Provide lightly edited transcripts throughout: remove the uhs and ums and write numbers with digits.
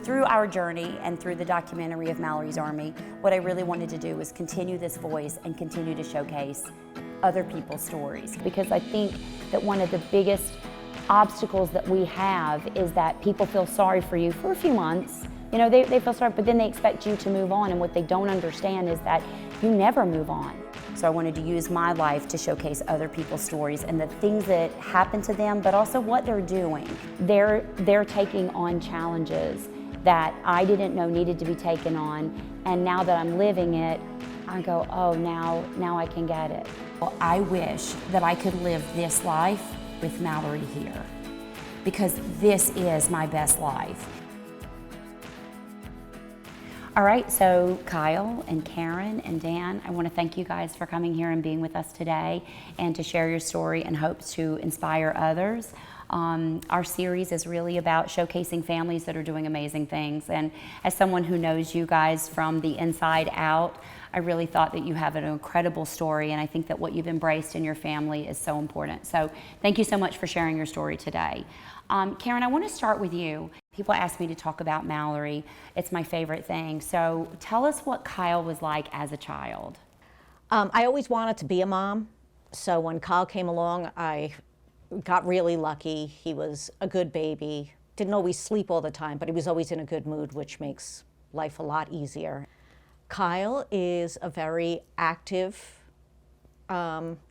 Through our journey and through the documentary of Mallory's Army, what I really wanted to do was continue this voice and continue to showcase other people's stories. Because I think that one of the biggest obstacles that we have is that people feel sorry for you for a few months. You know, they feel sorry, but then they expect you to move on, and what they don't understand is that you never move on. So I wanted to use my life to showcase other people's stories and the things that happen to them, but also what they're doing. They're taking on challenges that I didn't know needed to be taken on, and now that I'm living it, I go, oh, now I can get it. Well, I wish that I could live this life with Mallory here, because this is my best life. All right, so Kyle and Karen and Dan, I want to thank you guys for coming here and being with us today and to share your story and hopes to inspire others. Our series is really about showcasing families that are doing amazing things. And as someone who knows you guys from the inside out, I really thought that you have an incredible story, and I think that what you've embraced in your family is so important. So thank you so much for sharing your story today. Karen, I want to start with you. People ask me to talk about Mallory. It's my favorite thing. So tell us what Kyle was like as a child. I always wanted to be a mom. So when Kyle came along, I got really lucky. He was a good baby. Didn't always sleep all the time, but he was always in a good mood, which makes life a lot easier. Kyle is a very active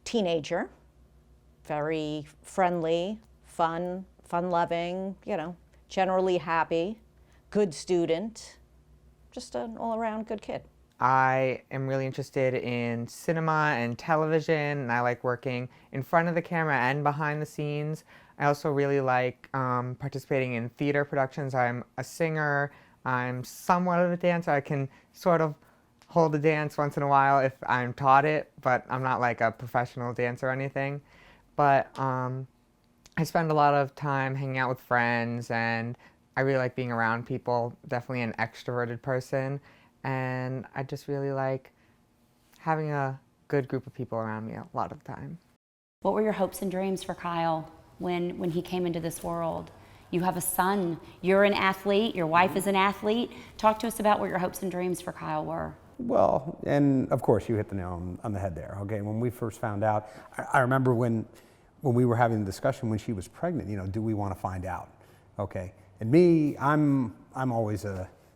teenager, very friendly, fun-loving, you know, generally happy, good student, just an all-around good kid. I am really interested in cinema and television, and I like working in front of the camera and behind the scenes. I also really like participating in theater productions. I'm a singer, I'm somewhat of a dancer. I can sort of hold a dance once in a while if I'm taught it, but I'm not like a professional dancer or anything. But I spend a lot of time hanging out with friends, and I really like being around people, definitely an extroverted person. And I just really like having a good group of people around me a lot of the time. What were your hopes and dreams for Kyle when he came into this world? You have a son, you're an athlete, your wife is an athlete. Talk to us about what your hopes and dreams for Kyle were. Well, and of course you hit the nail on the head there, okay? When we first found out, I remember when we were having the discussion when she was pregnant, you know, do we want to find out, okay? And me, I'm always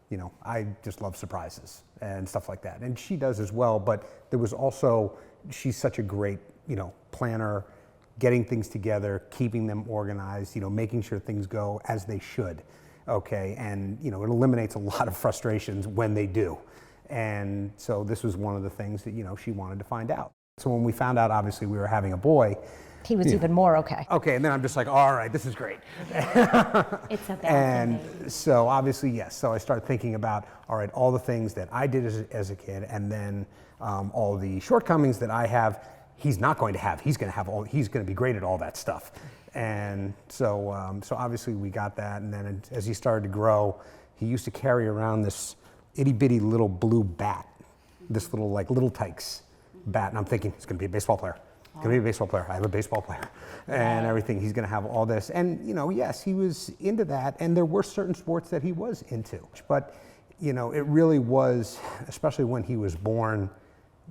you know, I just love surprises and stuff like that. And she does as well, but there was also, she's such a great, you know, planner, getting things together, keeping them organized, you know, making sure things go as they should, okay? And, you know, it eliminates a lot of frustrations when they do. And so this was one of the things that, you know, she wanted to find out. So when we found out, obviously, we were having a boy, He was even more okay. okay, and then I'm just like, all right, this is great. It's a And so obviously, yes, so I started thinking about, all right, all the things that I did as a kid, and then all the shortcomings that I have, he's not going to have. He's going to be great at all that stuff. And so, so obviously we got that, and then as he started to grow, he used to carry around this itty bitty little blue bat, this little like Little Tykes bat, and I'm thinking he's going to be a baseball player. Going to be a baseball player. I have a baseball player, and everything. He's going to have all this, and you know, yes, he was into that, and there were certain sports that he was into. But you know, it really was, especially when he was born,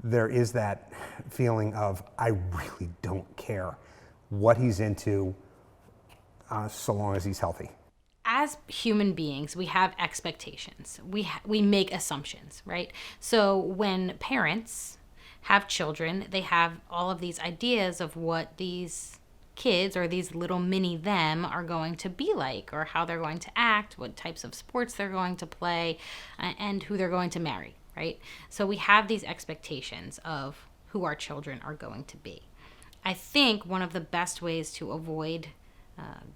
there is that feeling of I really don't care what he's into, so long as he's healthy. As human beings, we have expectations. We make assumptions, right? So when parents have children, they have all of these ideas of what these kids or these little mini them are going to be like, or how they're going to act, what types of sports they're going to play, and who they're going to marry, right? So we have these expectations of who our children are going to be. I think one of the best ways to avoid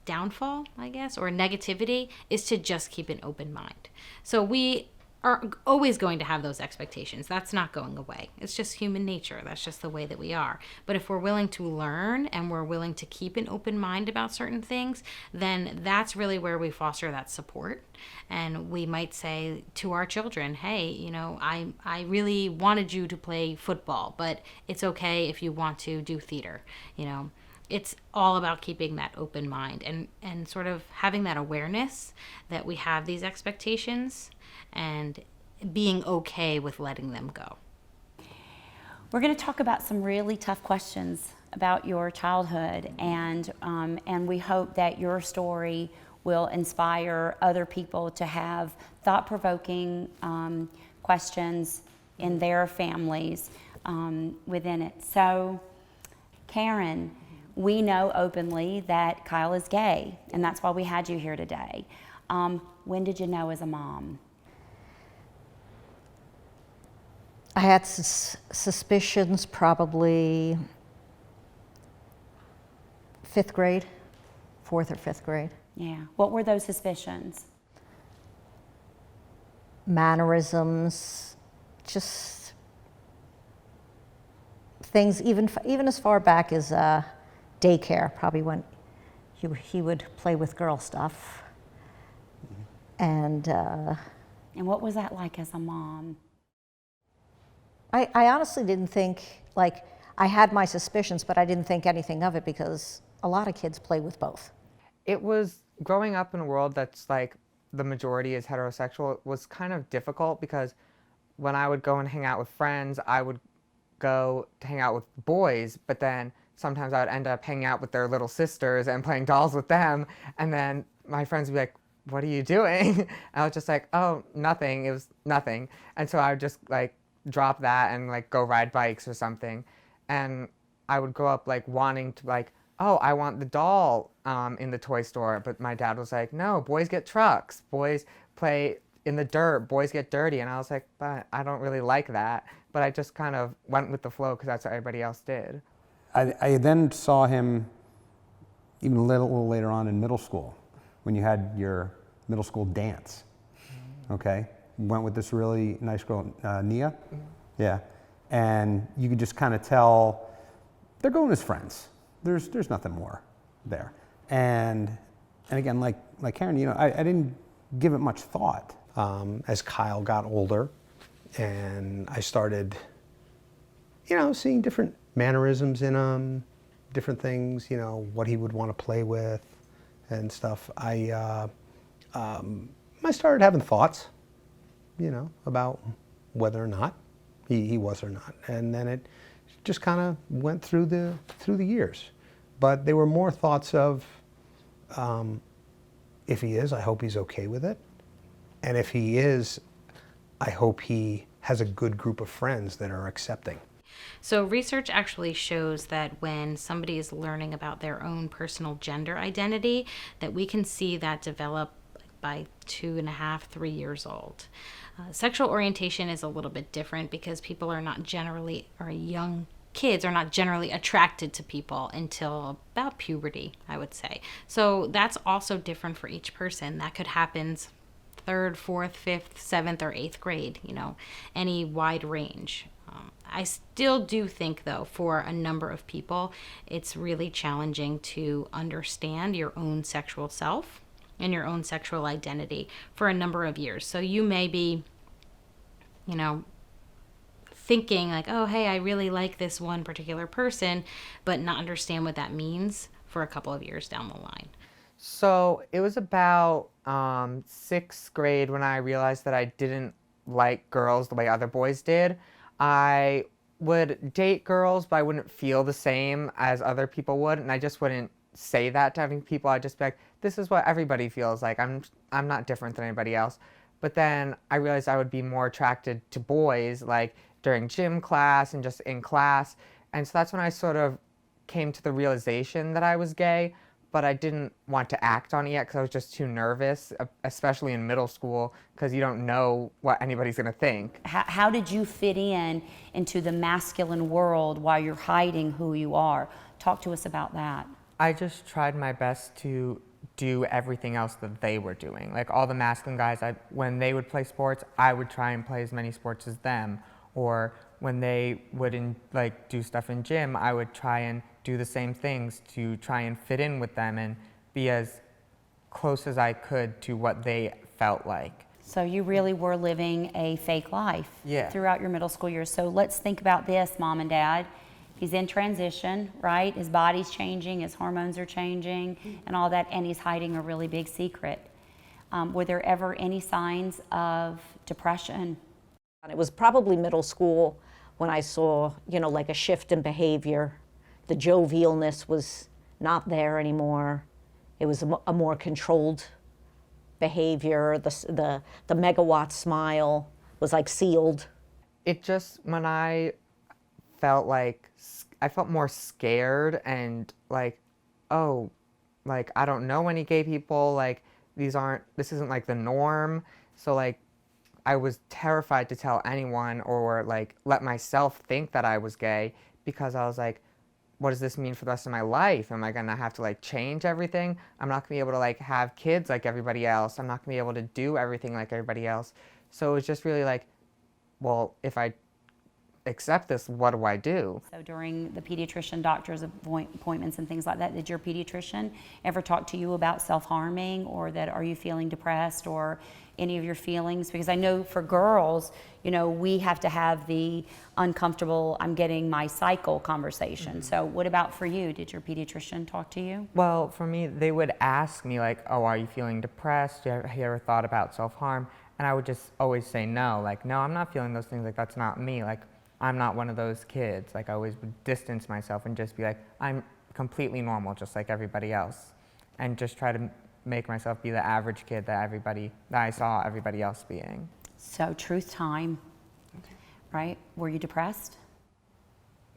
downfall, I guess, or negativity is to just keep an open mind. So we are always going to have those expectations. That's not going away. It's just human nature. That's just the way that we are. But if we're willing to learn and we're willing to keep an open mind about certain things, then that's really where we foster that support. And we might say to our children, hey, you know, I really wanted you to play football, but it's okay if you want to do theater, you know. it's all about keeping that open mind and sort of having that awareness that we have these expectations and being okay with letting them go. We're going to talk about some really tough questions about your childhood, and we hope that your story will inspire other people to have thought-provoking questions in their families within it. So, Karen, we know openly that Kyle is gay, and that's why we had you here today. When did you know as a mom? I had suspicions probably 5th grade, 4th or 5th grade. Yeah. What were those suspicions? Mannerisms, just things, even as far back as daycare, probably when he would play with girl stuff. And what was that like as a mom? I honestly didn't think, like, I had my suspicions, but I didn't think anything of it because a lot of kids play with both. It was, growing up in a world that's like the majority is heterosexual, was kind of difficult because when I would go and hang out with friends, I would go to hang out with boys, but then sometimes I would end up hanging out with their little sisters and playing dolls with them, and then my friends would be like, "What are you doing?" And I was just like, "Oh, nothing, it was nothing." And so I would just like drop that and like go ride bikes or something. And I would grow up like wanting to like, "Oh, I want the doll in the toy store." But my dad was like, "No, boys get trucks, boys play in the dirt, boys get dirty." And I was like, "But I don't really like that." But I just kind of went with the flow because that's what everybody else did. I then saw him even a little later on in middle school when you had your middle school dance. Okay? Went with this really nice girl, Nia. Yeah. And you could just kind of tell they're going as friends. There's nothing more there. And again, like Karen, you know, I didn't give it much thought. As Kyle got older and I started, you know, seeing different mannerisms in him, different things, you know, what he would want to play with and stuff, I started having thoughts, you know, about whether or not he was or not. And then it just kind of went through the years. But they were more thoughts of, if he is, I hope he's okay with it. And if he is, I hope he has a good group of friends that are accepting. So research actually shows that when somebody is learning about their own personal gender identity, that we can see that develop by 2.5, 3 years old. Sexual orientation is a little bit different because people are not generally, or young kids are not generally attracted to people until about puberty, I would say. So that's also different for each person. That could happen 3rd, 4th, 5th, 7th, or 8th grade, you know, any wide range. I still do think, though, for a number of people, it's really challenging to understand your own sexual self and your own sexual identity for a number of years. So you may be, you know, thinking like, oh, hey, I really like this one particular person, but not understand what that means for a couple of years down the line. So it was about 6th grade when I realized that I didn't like girls the way other boys did. I would date girls, but I wouldn't feel the same as other people would, and I just wouldn't say that to other people. I'd just be like, this is what everybody feels like. I'm not different than anybody else. But then I realized I would be more attracted to boys, like during gym class and just in class. And so that's when I sort of came to the realization that I was gay, but I didn't want to act on it yet because I was just too nervous, especially in middle school, because you don't know what anybody's going to think. How did you fit into the masculine world while you're hiding who you are? Talk to us about that. I just tried my best to do everything else that they were doing. Like all the masculine guys, when they would play sports, I would try and play as many sports as them. Or when they would do stuff in gym, I would try and do the same things to try and fit in with them and be as close as I could to what they felt like. So you really were living a fake life throughout your middle school years. So let's think about this, Mom and Dad. He's in transition, right? His body's changing, his hormones are changing, and all that, and he's hiding a really big secret. Were there ever any signs of depression? It was probably middle school when I saw, like a shift in behavior. The jovialness was not there anymore. It was a more controlled behavior. The megawatt smile was like sealed. It just, when I felt more scared and like, oh, like I don't know any gay people, like this isn't like the norm. So like I was terrified to tell anyone or like let myself think that I was gay, because I was like, what does this mean for the rest of my life? Am I gonna have to like change everything? I'm not gonna be able to like have kids like everybody else. I'm not gonna be able to do everything like everybody else. So it was just really like, well, if I accept this, what do I do? So during the pediatrician doctor's appointments and things like that, did your pediatrician ever talk to you about self-harming, or that are you feeling depressed, or any of your feelings? Because I know for girls, we have to have the uncomfortable, I'm getting my cycle conversation. Mm-hmm. So what about for you? Did your pediatrician talk to you? Well, for me, they would ask me like, oh, are you feeling depressed? Have you ever thought about self-harm? And I would just always say no, like, no, I'm not feeling those things, like that's not me, like I'm not one of those kids. Like I always would distance myself and just be like, I'm completely normal, just like everybody else, and just try to make myself be the average kid that I saw everybody else being. So truth time, right? Were you depressed?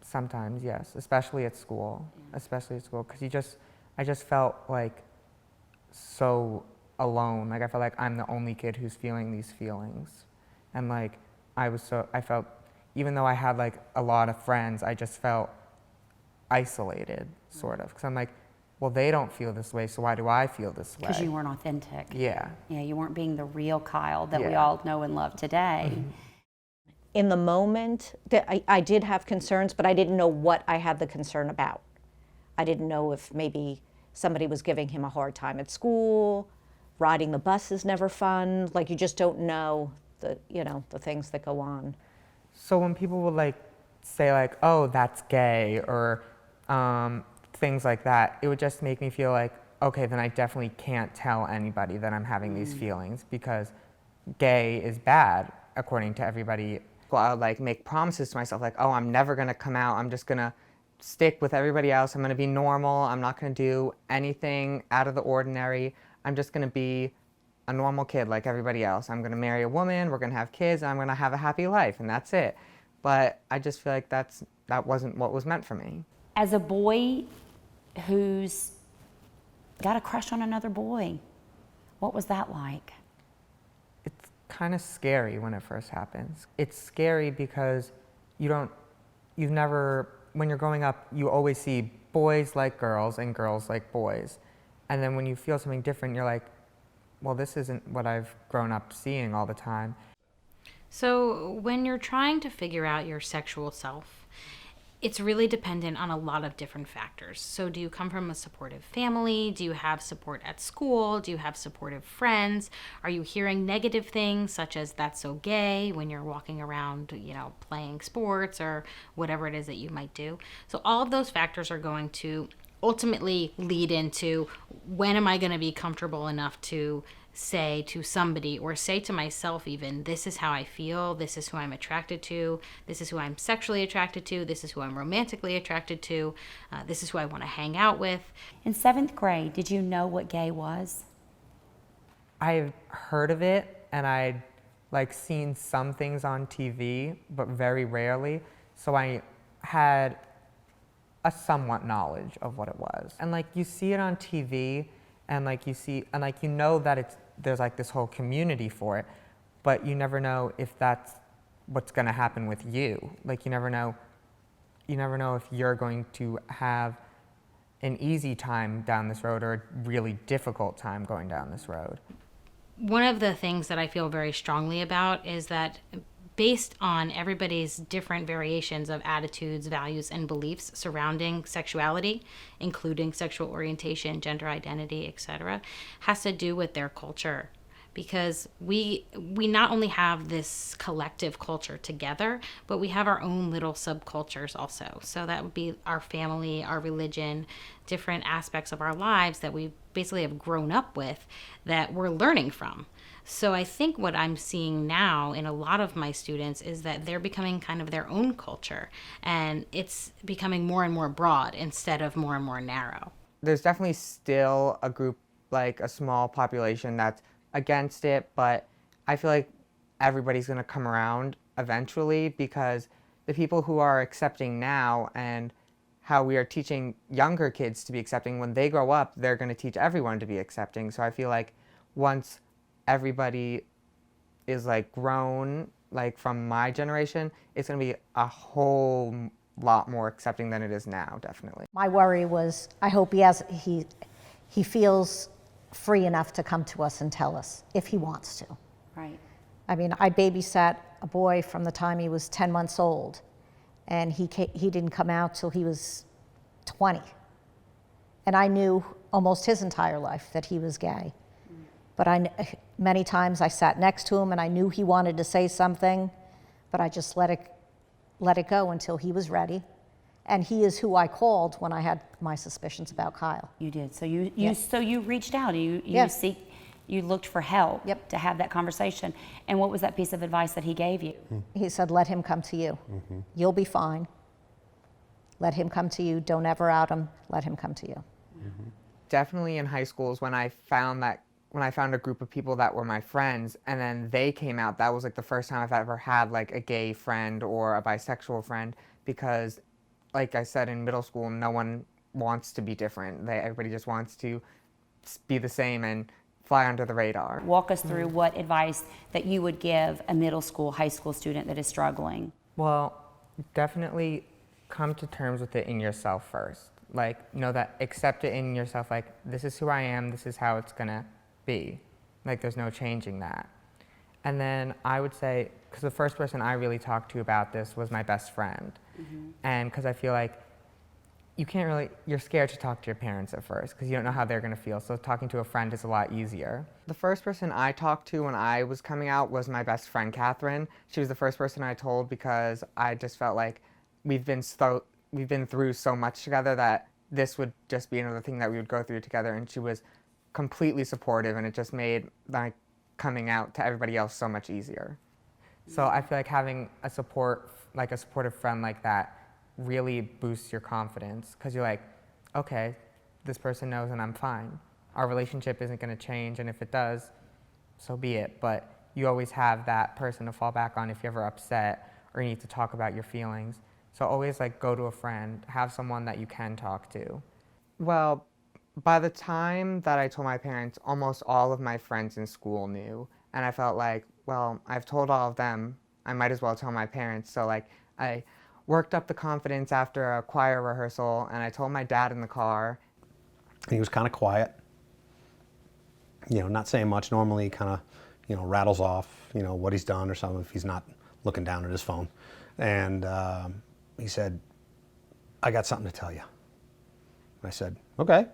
Sometimes, yes, especially at school, because I just felt like so alone. Like I felt like I'm the only kid who's feeling these feelings, and like I felt, even though I had like a lot of friends, I just felt isolated, sort of, because I'm like, well, they don't feel this way, so why do I feel this way? Because you weren't authentic. Yeah. Yeah, you weren't being the real Kyle that we all know and love today. Mm-hmm. In the moment, I did have concerns, but I didn't know what I had the concern about. I didn't know if maybe somebody was giving him a hard time at school, riding the bus is never fun. Like you just don't know the things that go on. So when people would like say like, oh, that's gay, or things like that, it would just make me feel like, okay, then I definitely can't tell anybody that I'm having these feelings, because gay is bad according to everybody. Well, I would like make promises to myself like, oh, I'm never gonna come out, I'm just gonna stick with everybody else, I'm gonna be normal, I'm not gonna do anything out of the ordinary, I'm just gonna be a normal kid like everybody else. I'm gonna marry a woman, we're gonna have kids, and I'm gonna have a happy life, and that's it. But I just feel like that wasn't what was meant for me. As a boy who's got a crush on another boy, what was that like? It's kind of scary when it first happens. It's scary because when you're growing up, you always see boys like girls and girls like boys. And then when you feel something different, you're like, well, this isn't what I've grown up seeing all the time. So when you're trying to figure out your sexual self, it's really dependent on a lot of different factors. So do you come from a supportive family? Do you have support at school? Do you have supportive friends? Are you hearing negative things such as that's so gay when you're walking around, playing sports or whatever it is that you might do? So all of those factors are going to ultimately lead into, when am I going to be comfortable enough to say to somebody, or say to myself even, this is how I feel, this is who I'm attracted to, this is who I'm sexually attracted to, this is who I'm romantically attracted to, this is who I want to hang out with. In 7th grade, did you know what gay was? I've heard of it, and I'd like seen some things on TV, but very rarely. So I had a somewhat knowledge of what it was. And like you see it on TV, and like you know that there's like this whole community for it, but you never know if that's what's going to happen with you. Like you never know if you're going to have an easy time down this road or a really difficult time going down this road. One of the things that I feel very strongly about is that based on everybody's different variations of attitudes, values, and beliefs surrounding sexuality, including sexual orientation, gender identity, etc., has to do with their culture. because we not only have this collective culture together, but we have our own little subcultures also. So that would be our family, our religion, different aspects of our lives that we basically have grown up with that we're learning from. So I think what I'm seeing now in a lot of my students is that they're becoming kind of their own culture, and it's becoming more and more broad instead of more and more narrow. There's definitely still a group, like a small population that's against it, but I feel like everybody's going to come around eventually, because the people who are accepting now and how we are teaching younger kids to be accepting, when they grow up, they're going to teach everyone to be accepting. So I feel like once everybody is like grown, like from my generation, it's going to be a whole lot more accepting than it is now, definitely. My worry was, I hope he feels free enough to come to us and tell us if he wants to. Right. I mean, I babysat a boy from the time he was 10 months old, and he didn't come out till he was 20. And I knew almost his entire life that he was gay. But many times I sat next to him and I knew he wanted to say something, but I just let it go until he was ready. And he is who I called when I had my suspicions about Kyle. You did. So you Yep. so you reached out. You Yes. you looked for help. Yep. To have that conversation. And what was that piece of advice that he gave you? He said, let him come to you. You'll be fine. Let him come to you. Don't ever out him. Let him come to you. Definitely in high schools, when I found a group of people that were my friends and then they came out, that was like the first time I've ever had like a gay friend or a bisexual friend, because like I said, in middle school, no one wants to be different. Everybody just wants to be the same and fly under the radar. Walk us through what advice that you would give a middle school, high school student that is struggling. Well, definitely come to terms with it in yourself first. Like, know that, accept it in yourself, like, this is who I am, this is how it's gonna be. Like, there's no changing that. And then I would say, because the first person I really talked to about this was my best friend. And because I feel like you're scared to talk to your parents at first because you don't know how they're going to feel. So talking to a friend is a lot easier. The first person I talked to when I was coming out was my best friend, Catherine. She was the first person I told because I just felt like we've been through so much together that this would just be another thing that we would go through together. And she was completely supportive, and it just made like coming out to everybody else so much easier. So I feel like having a supportive friend like that really boosts your confidence, because you're like, okay, this person knows and I'm fine. Our relationship isn't going to change, and if it does, so be it. But you always have that person to fall back on if you're ever upset or you need to talk about your feelings. So always like go to a friend, have someone that you can talk to. Well, by the time that I told my parents, almost all of my friends in school knew, and I felt like, well, I've told all of them, I might as well tell my parents. So like I worked up the confidence after a choir rehearsal, and I told my dad in the car. He was kind of quiet, not saying much. Normally he kind of, rattles off, what he's done or something if he's not looking down at his phone. And he said, I got something to tell you. And I said, okay.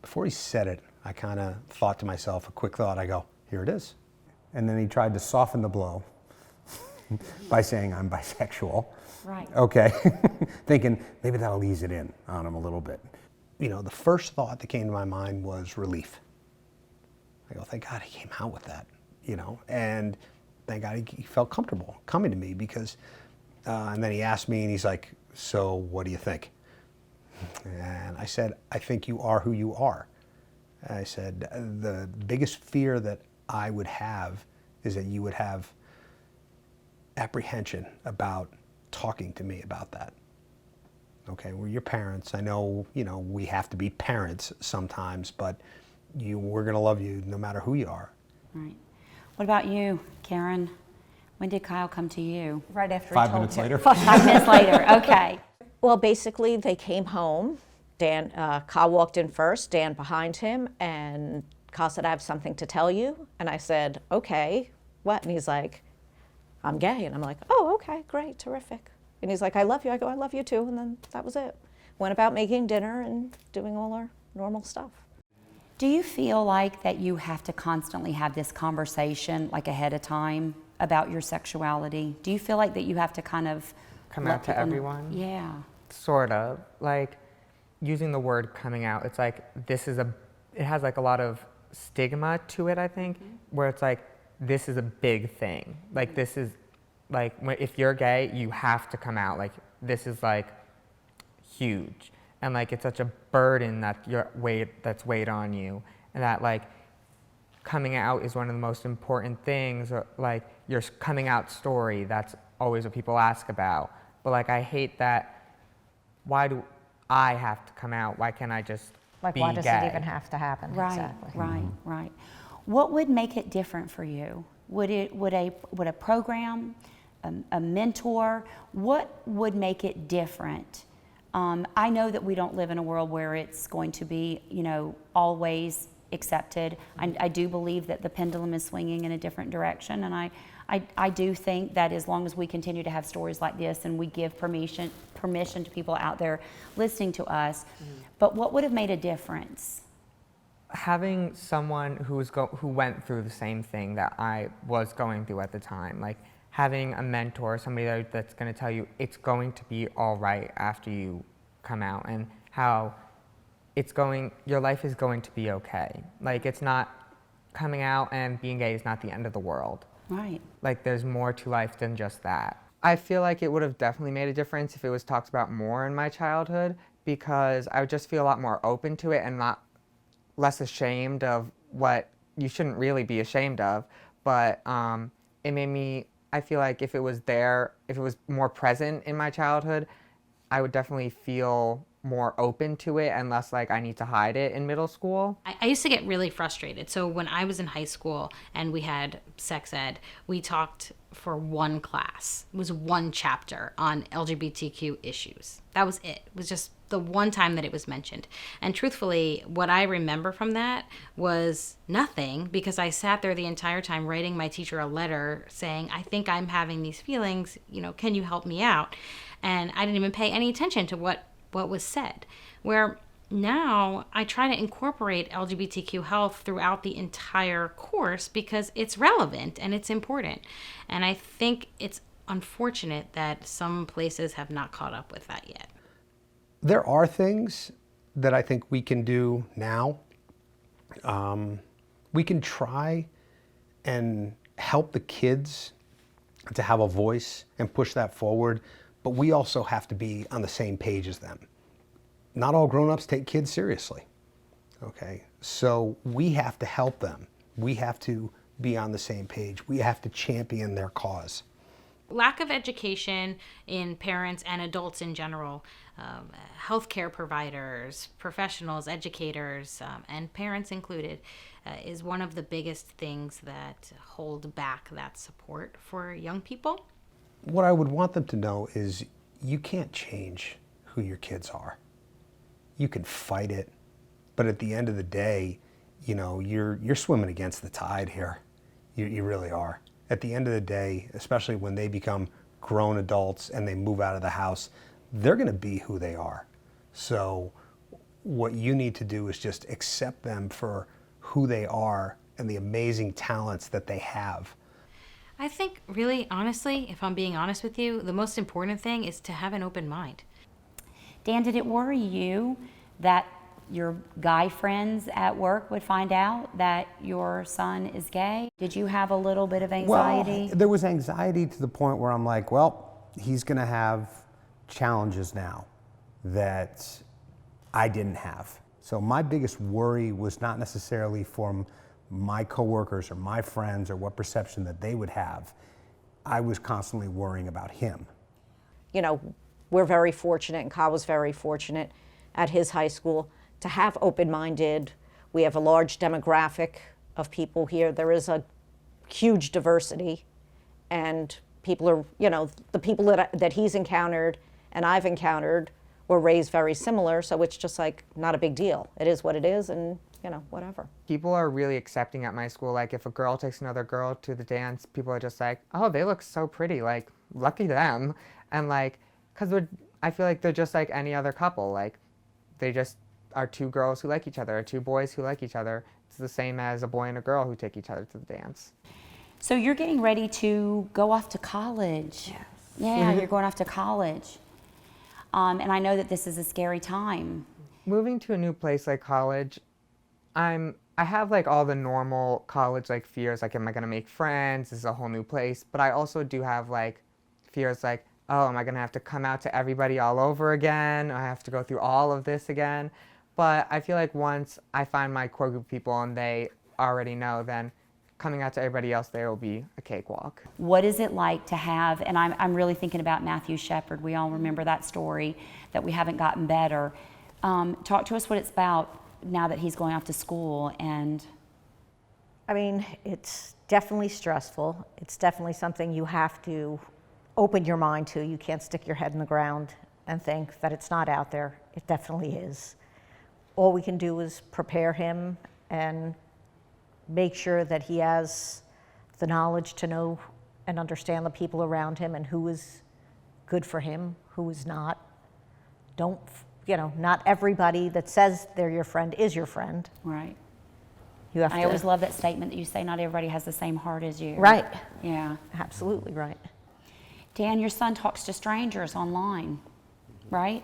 Before he said it, I kind of thought to myself, a quick thought, I go, here it is. And then he tried to soften the blow by saying I'm bisexual. Right. Okay. Thinking maybe that'll ease it in on him a little bit. The first thought that came to my mind was relief. I go, thank God he came out with that, and thank God he felt comfortable coming to me, because, and then he asked me and he's like, so what do you think? And I said, I think you are who you are. And I said, the biggest fear that I would have is that you would have apprehension about talking to me about that. Okay, we're your parents. I know, we have to be parents sometimes, but we're gonna love you no matter who you are. Right. What about you, Karen? When did Kyle come to you? Right after 5 he told minutes her. later. 5 minutes later, okay. Well, basically, they came home. Kyle walked in first, Dan behind him, and Kyle said, I have something to tell you. And I said, okay, what? And he's like, I'm gay. And I'm like, oh, okay, great, terrific. And he's like, I love you. I go, I love you too. And then that was it. Went about making dinner and doing all our normal stuff. Do you feel like that you have to constantly have this conversation like ahead of time about your sexuality? Do you feel like that you have to kind of Come let out to people know- everyone? Yeah. Sort of. Like, using the word coming out, it's like, it has like a lot of stigma to it, I think, where it's like, this is a big thing. Like, this is, like, if you're gay, you have to come out. Like, this is like huge. And like, it's such a burden that that's weighed on you. And that like, coming out is one of the most important things, or like your coming out story, that's always what people ask about. But like, I hate that, why do I have to come out? Why can't I just Like, be why does gay? it even have to happen? Right, Exactly. right. What would make it different for you? Would a program, a mentor, what would make it different? I know that we don't live in a world where it's going to be, always accepted. I do believe that the pendulum is swinging in a different direction, and I do think that as long as we continue to have stories like this and we give permission to people out there listening to us, but what would have made a difference? Having someone who went through the same thing that I was going through at the time, like having a mentor, somebody that's going to tell you it's going to be all right after you come out, and how your life is going to be okay. Like, it's not, coming out and being gay is not the end of the world. Right. Like, there's more to life than just that. I feel like it would have definitely made a difference if it was talked about more in my childhood, because I would just feel a lot more open to it and less ashamed of what you shouldn't really be ashamed of. But it made me, I feel like if it was more present in my childhood, I would definitely feel more open to it and less like I need to hide it in middle school. I used to get really frustrated. So when I was in high school and we had sex ed, we talked for one class. It was one chapter on LGBTQ issues. That was it. It was just the one time that it was mentioned. And truthfully, what I remember from that was nothing, because I sat there the entire time writing my teacher a letter saying, I think I'm having these feelings, can you help me out? And I didn't even pay any attention to what was said. Where now I try to incorporate LGBTQ health throughout the entire course because it's relevant and it's important. And I think it's unfortunate that some places have not caught up with that yet. There are things that I think we can do now. We can try and help the kids to have a voice and push that forward, but we also have to be on the same page as them. Not all grown-ups take kids seriously, okay? So we have to help them. We have to be on the same page. We have to champion their cause. Lack of education in parents and adults in general, healthcare providers, professionals, educators, and parents included, is one of the biggest things that hold back that support for young people. What I would want them to know is you can't change who your kids are. You can fight it, but at the end of the day, you're swimming against the tide here. You really are. At the end of the day, especially when they become grown adults and they move out of the house, they're going to be who they are. So what you need to do is just accept them for who they are and the amazing talents that they have. I think, really, honestly, if I'm being honest with you, the most important thing is to have an open mind. Dan, did it worry you that your guy friends at work would find out that your son is gay? Did you have a little bit of anxiety? Well, there was anxiety to the point where I'm like, well, he's going to have challenges now that I didn't have. So my biggest worry was not necessarily from my coworkers or my friends or what perception that they would have. I was constantly worrying about him. We're very fortunate, and Kyle was very fortunate at his high school to have open-minded. We have a large demographic of people here. There is a huge diversity, and people are, the people that he's encountered and I've encountered were raised very similar, so it's just like not a big deal. It is what it is, and whatever. People are really accepting at my school. Like, if a girl takes another girl to the dance, people are just like, oh, they look so pretty, like, lucky them. And like, because I feel like they're just like any other couple. Like, they just are two girls who like each other, or two boys who like each other. It's the same as a boy and a girl who take each other to the dance. So you're getting ready to go off to college. Yes. Yeah, you're going off to college. And I know that this is a scary time. Moving to a new place like college, I have like all the normal college like fears, like am I gonna make friends? This is a whole new place. But I also do have like fears like, oh, am I gonna have to come out to everybody all over again? I have to go through all of this again. But I feel like once I find my core group of people and they already know, then coming out to everybody else there will be a cakewalk. What is it like to have, and I'm really thinking about Matthew Shepard. We all remember that story, that we haven't gotten better. Talk to us what it's about now that he's going off to school. And I mean, it's definitely stressful. It's definitely something you have to open your mind to. You can't stick your head in the ground and think that it's not out there. It definitely is. All we can do is prepare him and make sure that he has the knowledge to know and understand the people around him and who is good for him, who is not. Don't, not everybody that says they're your friend is your friend. right. You have I to. always love that statement that you say, not everybody has the same heart as you. Right. Yeah. Absolutely right. Dan, your son talks to strangers online, right?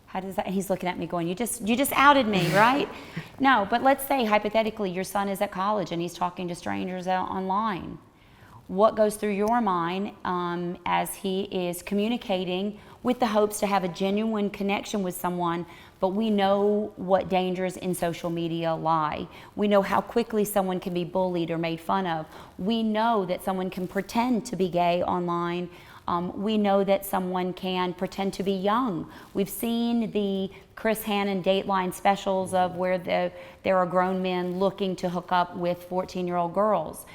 How does that, and he's looking at me going, you just outed me, right? No, but let's say hypothetically your son is at college and he's talking to strangers online. What goes through your mind as he is communicating with the hopes to have a genuine connection with someone, but we know what dangers in social media lie. We know how quickly someone can be bullied or made fun of. We know that someone can pretend to be gay online. We know that someone can pretend to be young. We've seen the Chris Hannon Dateline specials of where there are grown men looking to hook up with 14-year-old girls.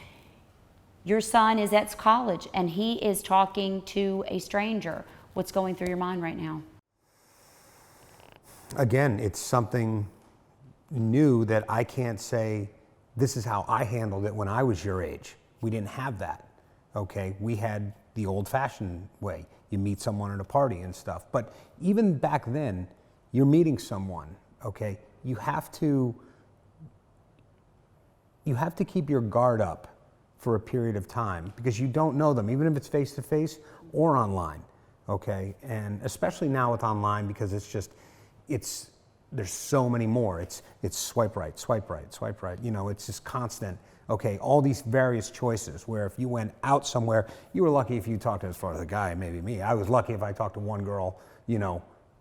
Your son is at college and he is talking to a stranger. What's going through your mind right now? Again, it's something new that I can't say, this is how I handled it when I was your age. We didn't have that, okay? We had the old-fashioned way. You meet someone at a party and stuff. But even back then, you're meeting someone, okay? You have to keep your guard up for a period of time because you don't know them, even if it's face-to-face or online, okay? And especially now with online because there's so many more. It's swipe right, swipe right, swipe right. It's just constant. Okay, all these various choices where if you went out somewhere, you were lucky if you talked to, as far as a guy, maybe me, I was lucky if I talked to one girl,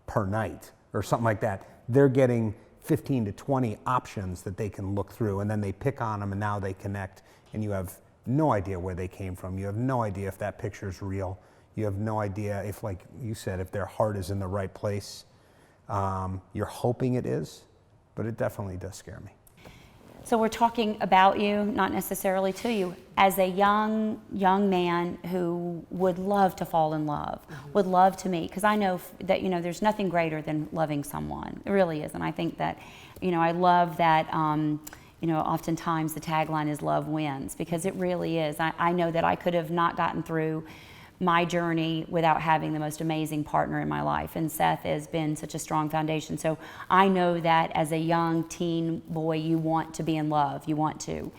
per night or something like that. They're getting 15 to 20 options that they can look through and then they pick on them and now they connect and you have no idea where they came from. You have no idea if that picture's real. You have no idea if, like you said, if their heart is in the right place. You're hoping it is, but it definitely does scare me. So we're talking about you, not necessarily to you, as a young man who would love to fall in love, would love to meet, because I know that, there's nothing greater than loving someone. It really is, and I think that, I love that, oftentimes the tagline is love wins, because it really is. I know that I could have not gotten through my journey without having the most amazing partner in my life, and Seth has been such a strong foundation. So I know that as a young teen boy, you want to be in love, you want to.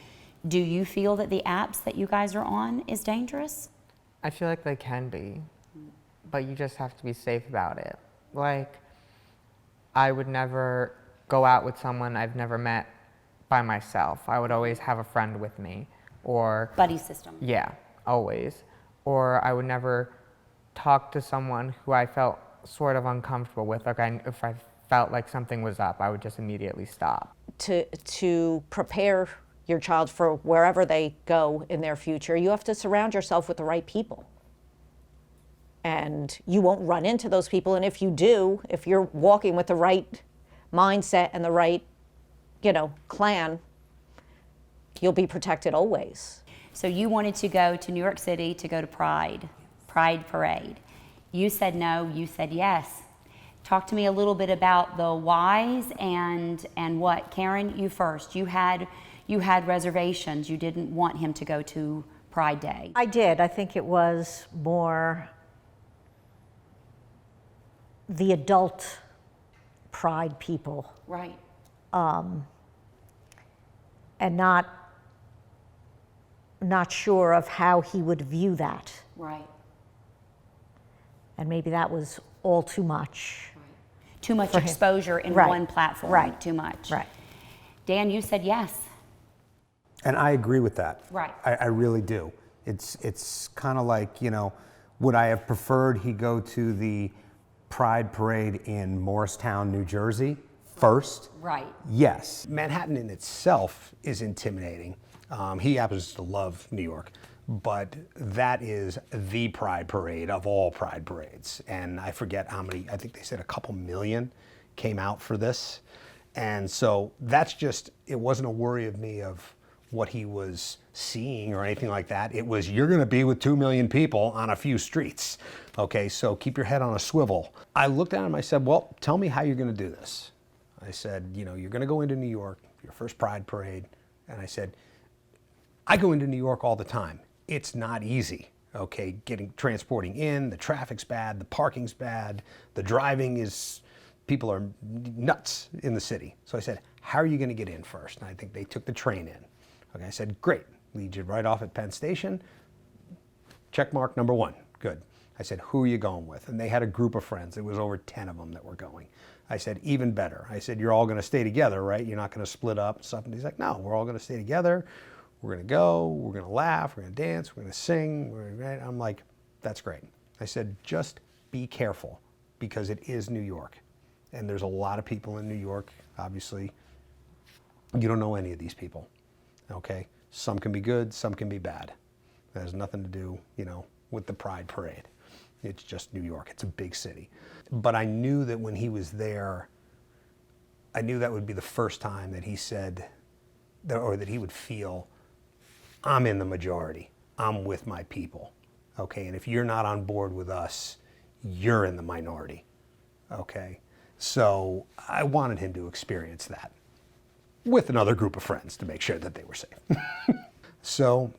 Do you feel that the apps that you guys are on is dangerous? I feel like they can be, but you just have to be safe about it. Like, I would never go out with someone I've never met by myself. I would always have a friend with me, or Buddy system. yeah, always. Or I would never talk to someone who I felt sort of uncomfortable with. Like if I felt like something was up, I would just immediately stop. To prepare your child for wherever they go in their future, you have to surround yourself with the right people. And you won't run into those people. And if you do, if you're walking with the right mindset and the right, clan, you'll be protected always. So you wanted to go to New York City to go to Pride Parade. You said no, you said yes. Talk to me a little bit about the whys and what. Karen, you first. You had reservations. You didn't want him to go to Pride Day. I did. I think it was more the adult Pride people Right. and not sure of how he would view that. Right. And maybe that was all too much. Too much For him. exposure in Right. one platform. Right. Too much. Right. Dan, you said yes. And I agree with that. Right. I really do. It's kind of like, you know, would I have preferred he go to the Pride Parade in Morristown, New Jersey first? Right. Yes. Manhattan in itself is intimidating. He happens to love New York, but that is the Pride Parade of all Pride Parades. And I forget how many, I think they said a couple million came out for this. And so that's just, it wasn't a worry of me of what he was seeing or anything like that. It was, you're gonna be with 2 million people on a few streets. Okay, so keep your head on a swivel. I looked at him, I said, well, tell me how you're gonna do this. I said, you know, you're gonna go into New York, your first Pride Parade. And I said, I go into New York all the time. It's not easy, okay? Transporting in, the traffic's bad, the parking's bad, the driving is, people are nuts in the city. So I said, how are you gonna get in first? And I think they took the train in. Okay, I said, great, lead you right off at Penn Station. Check mark number 1, good. I said, who are you going with? And they had a group of friends. It was over 10 of them that were going. I said, even better. I said, you're all gonna stay together, right? You're not gonna split up and stuff. And he's like, no, we're all gonna stay together. We're gonna go, we're gonna laugh, we're gonna dance, we're gonna sing. I'm like, that's great. I said, just be careful because it is New York. And there's a lot of people in New York, obviously. You don't know any of these people, okay? Some can be good, some can be bad. That has nothing to do, you know, with the Pride Parade. It's just New York, it's a big city. But I knew that when he was there, I knew that would be the first time that he said, or that he would feel, I'm in the majority. I'm with my people, okay? And if you're not on board with us, you're in the minority, okay? So I wanted him to experience that with another group of friends to make sure that they were safe. So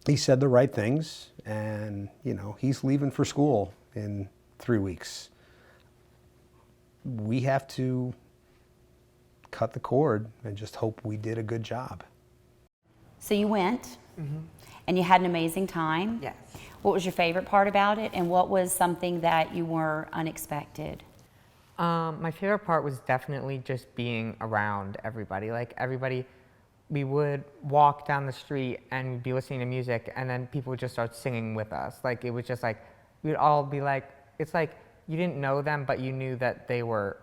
he said the right things, and you know, he's leaving for school in 3 weeks. We have to cut the cord and just hope we did a good job. So you went, and you had an amazing time. Yes. What was your favorite part about it, and what was something that you were unexpected? My favorite part was definitely just being around everybody. Like everybody, we would walk down the street and we'd be listening to music, and then people would just start singing with us. Like it was just like, we'd all be like, it's like you didn't know them, but you knew that they were,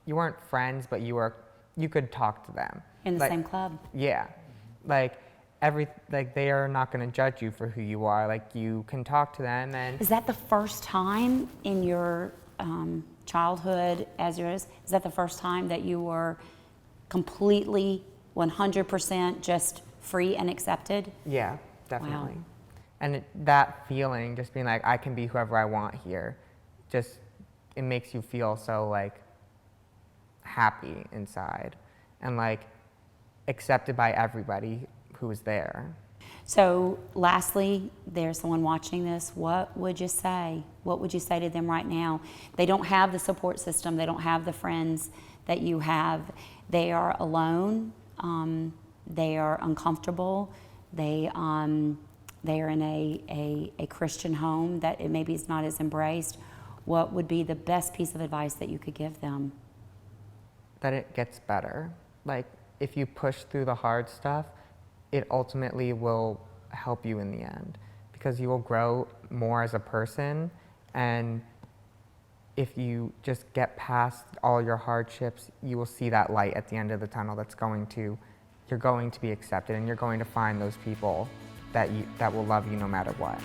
you weren't friends, but you could talk to them. In the Like, same club? Yeah. Like they are not going to judge you for who you are. Like you can talk to them. And Is that the first time in your childhood as yours? Is that the first time that you were completely 100% just free and accepted? yeah, definitely. Wow. And that feeling, just being like, I can be whoever I want here, just, it makes you feel so like happy inside and like accepted by everybody who was there. So lastly, there's someone watching this. What would you say? What would you say to them right now? They don't have the support system. They don't have the friends that you have. They are alone. They are uncomfortable. They are in a Christian home that it maybe is not as embraced. What would be the best piece of advice that you could give them? That it gets better. Like if you push through the hard stuff, it ultimately will help you in the end because you will grow more as a person. And if you just get past all your hardships, you will see that light at the end of the tunnel you're going to be accepted, and you're going to find those people that will love you no matter what.